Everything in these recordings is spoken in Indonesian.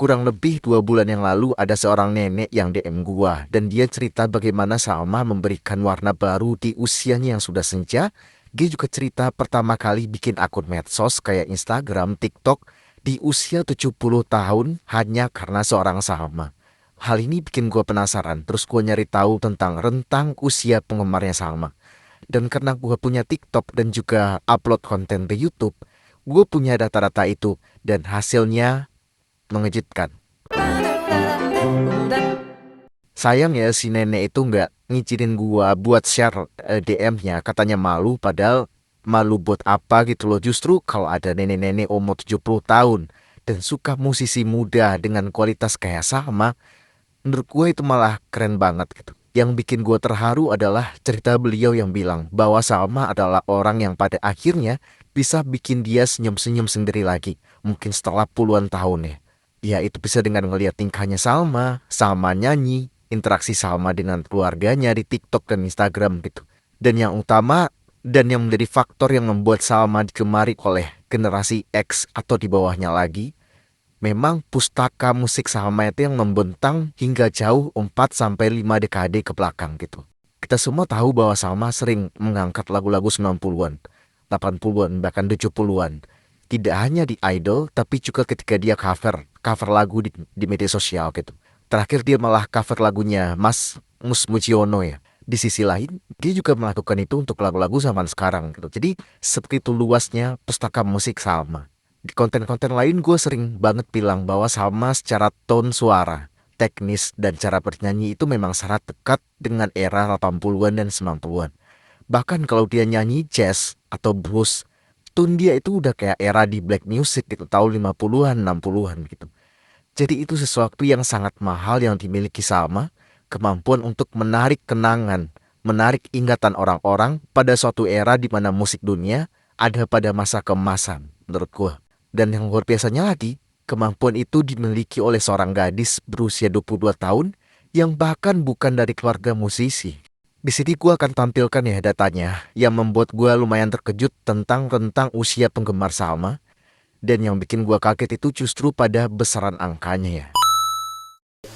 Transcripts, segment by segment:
Kurang lebih 2 bulan yang lalu ada seorang nenek yang DM gua dan dia cerita bagaimana Salma memberikan warna baru di usianya yang sudah senja. Dia juga cerita pertama kali bikin akun medsos kayak Instagram, TikTok di usia 70 tahun hanya karena seorang Salma. Hal ini bikin gua penasaran, terus gua nyari tahu tentang rentang usia penggemarnya Salma. Dan karena gua punya TikTok dan juga upload konten di YouTube, gue punya data-data itu dan hasilnya mengejutkan. Sayang ya si nenek itu nggak ngizinin gua buat share DM-nya. Katanya malu, padahal malu buat apa gitu loh. Justru kalau ada nenek-nenek umur 70 tahun dan suka musisi muda dengan kualitas kayak sama, menurut gue itu malah keren banget gitu. Yang bikin gue terharu adalah cerita beliau yang bilang bahwa Salma adalah orang yang pada akhirnya bisa bikin dia senyum-senyum sendiri lagi. Mungkin setelah puluhan tahun ya. Ya itu bisa dengan ngeliat tingkahnya Salma, Salma nyanyi, interaksi Salma dengan keluarganya di TikTok dan Instagram gitu. Dan yang utama dan yang menjadi faktor yang membuat Salma digemari oleh generasi X atau di bawahnya lagi, memang pustaka musik Salma itu yang membentang hingga jauh 4 sampai 5 dekade ke belakang gitu. Kita semua tahu bahwa Salma sering mengangkat lagu-lagu 90-an, 80-an, bahkan 70-an. Tidak hanya di Idol, tapi juga ketika dia cover lagu di media sosial gitu. Terakhir dia malah cover lagunya Mas Mus Mujiono ya. Di sisi lain, dia juga melakukan itu untuk lagu-lagu zaman sekarang gitu. Jadi seperti itu luasnya pustaka musik Salma. Di konten-konten lain gue sering banget bilang bahwa Salma secara tone suara, teknis, dan cara bernyanyi itu memang sangat dekat dengan era 80-an dan 90-an. Bahkan kalau dia nyanyi jazz atau blues, tune dia itu udah kayak era di black music gitu, tahun 50-an, 60-an gitu. Jadi itu sesuatu yang sangat mahal yang dimiliki Salma, kemampuan untuk menarik kenangan, menarik ingatan orang-orang pada suatu era di mana musik dunia ada pada masa keemasan menurut gue. Dan yang luar biasanya lagi, kemampuan itu dimiliki oleh seorang gadis berusia 22 tahun yang bahkan bukan dari keluarga musisi. Di sini gue akan tampilkan ya datanya yang membuat gue lumayan terkejut tentang rentang usia penggemar Salma. Dan yang bikin gue kaget itu justru pada besaran angkanya ya.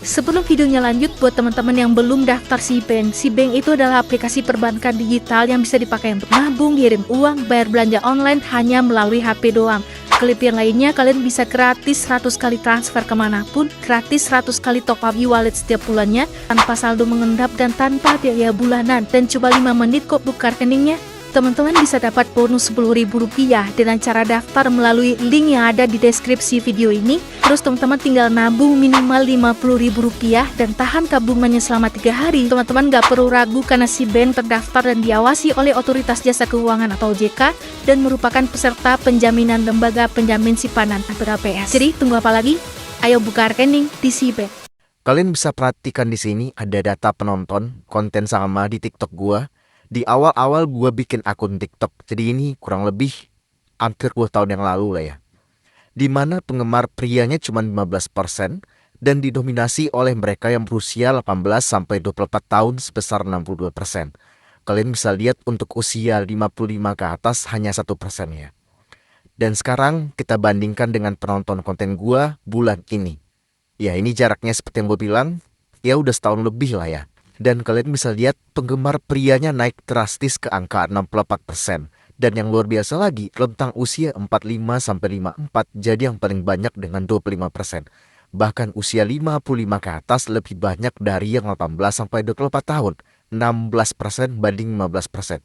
Sebelum videonya lanjut, buat teman-teman yang belum daftar SeaBank itu adalah aplikasi perbankan digital yang bisa dipakai untuk nabung, kirim uang, bayar belanja online hanya melalui HP doang. Klip yang lainnya, kalian bisa gratis 100 kali transfer kemanapun, gratis 100 kali top up e-wallet setiap bulannya, tanpa saldo mengendap dan tanpa biaya bulanan. Dan cuma 5 menit kok buka rekeningnya. Teman-teman bisa dapat bonus Rp10.000 dengan cara daftar melalui link yang ada di deskripsi video ini. Terus teman-teman tinggal nabung minimal Rp50.000 dan tahan tabungannya selama 3 hari. Teman-teman gak perlu ragu karena SeaBank terdaftar dan diawasi oleh Otoritas Jasa Keuangan atau OJK dan merupakan peserta penjaminan lembaga penjamin simpanan atau LPS. Jadi tunggu apa lagi? Ayo buka rekening di SeaBank. Kalian bisa perhatikan di sini ada data penonton konten Salma di TikTok gua. Di awal-awal gue bikin akun TikTok, jadi ini kurang lebih hampir 2 tahun yang lalu lah ya. Dimana penggemar prianya cuma 15% dan didominasi oleh mereka yang berusia 18-24 tahun sebesar 62%. Kalian bisa lihat untuk usia 55 ke atas hanya 1% ya. Dan sekarang kita bandingkan dengan penonton konten gue bulan ini. Ya ini jaraknya seperti yang gue bilang, ya udah setahun lebih lah ya. Dan kalian bisa lihat penggemar prianya naik drastis ke angka 64%. Dan yang luar biasa lagi, rentang usia 45-54 jadi yang paling banyak dengan 25%. Bahkan usia 55 ke atas lebih banyak dari yang 18-24 tahun. 16% banding 15%.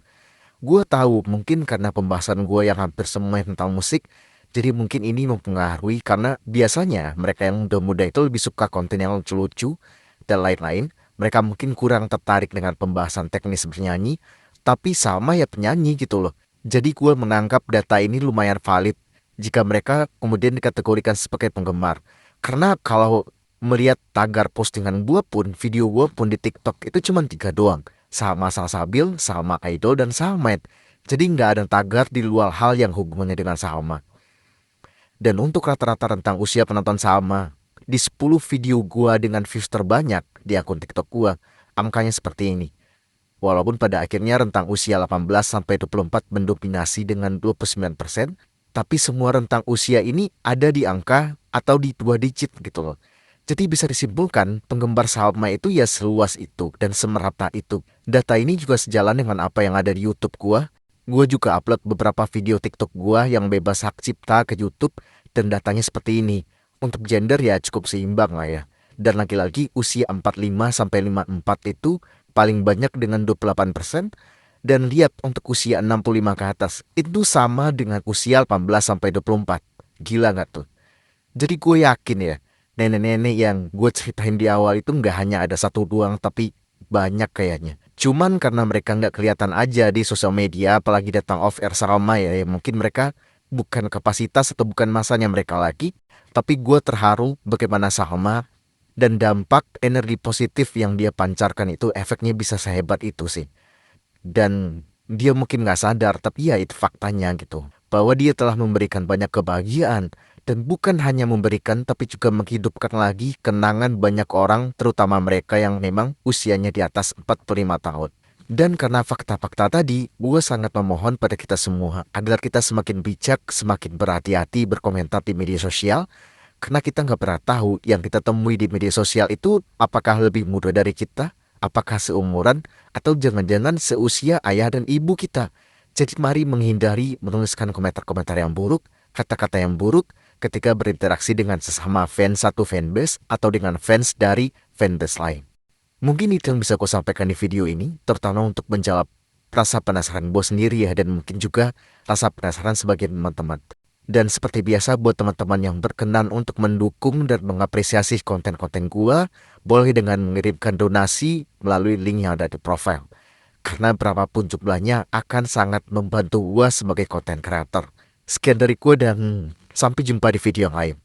Gue tahu mungkin karena pembahasan gue yang hampir semua tentang musik, jadi mungkin ini mempengaruhi karena biasanya mereka yang muda-muda itu lebih suka konten yang lucu-lucu dan lain-lain. Mereka mungkin kurang tertarik dengan pembahasan teknis bernyanyi, tapi sama ya penyanyi gitu loh. Jadi gue menangkap data ini lumayan valid jika mereka kemudian dikategorikan sebagai penggemar. Karena kalau melihat tagar postingan gue pun, video gue pun di TikTok itu cuma 3 doang. Sama Salsabil, sama Idol, dan Salmed. Jadi nggak ada tagar di luar hal yang hubungannya dengan Salma. Dan untuk rata-rata rentang usia penonton Salma, di 10 video gua dengan views terbanyak di akun TikTok gua, angkanya seperti ini. Walaupun pada akhirnya rentang usia 18-24 mendominasi dengan 29%, tapi semua rentang usia ini ada di angka atau di 2 digit gitu loh. Jadi bisa disimpulkan penggemar Salma itu ya seluas itu dan semerata itu. Data ini juga sejalan dengan apa yang ada di YouTube gua. Gua juga upload beberapa video TikTok gua yang bebas hak cipta ke YouTube dan datanya seperti ini. Untuk gender ya cukup seimbang lah ya. Dan lagi-lagi usia 45 sampai 54 itu paling banyak dengan 28%. Dan lihat untuk usia 65 ke atas itu sama dengan usia 18 sampai 24. Gila nggak tuh? Jadi gue yakin ya, nenek-nenek yang gue ceritain di awal itu nggak hanya ada satu doang, tapi banyak kayaknya. Cuman karena mereka nggak kelihatan aja di sosial media, apalagi datang off air Salma ya mungkin mereka bukan kapasitas atau bukan masanya mereka lagi. Tapi gue terharu bagaimana Salma dan dampak energi positif yang dia pancarkan itu efeknya bisa sehebat itu sih. Dan dia mungkin nggak sadar, tapi ya itu faktanya gitu. Bahwa dia telah memberikan banyak kebahagiaan. Dan bukan hanya memberikan, tapi juga menghidupkan lagi kenangan banyak orang, terutama mereka yang memang usianya di atas 45 tahun. Dan karena fakta-fakta tadi, gue sangat memohon pada kita semua agar kita semakin bijak, semakin berhati-hati berkomentar di media sosial. Karena kita nggak pernah tahu yang kita temui di media sosial itu apakah lebih muda dari kita, apakah seumuran, atau jangan-jangan seusia ayah dan ibu kita. Jadi mari menghindari menuliskan komentar-komentar yang buruk, kata-kata yang buruk, ketika berinteraksi dengan sesama fans satu fanbase atau dengan fans dari fanbase lain. Mungkin itu yang bisa aku sampaikan di video ini, terutama untuk menjawab rasa penasaran gue sendiri ya, dan mungkin juga rasa penasaran sebagian teman-teman. Dan seperti biasa buat teman-teman yang berkenan untuk mendukung dan mengapresiasi konten-konten gue, boleh dengan mengirimkan donasi melalui link yang ada di profile. Karena berapapun jumlahnya akan sangat membantu gue sebagai konten creator. Sekian dari gue dan sampai jumpa di video yang lain.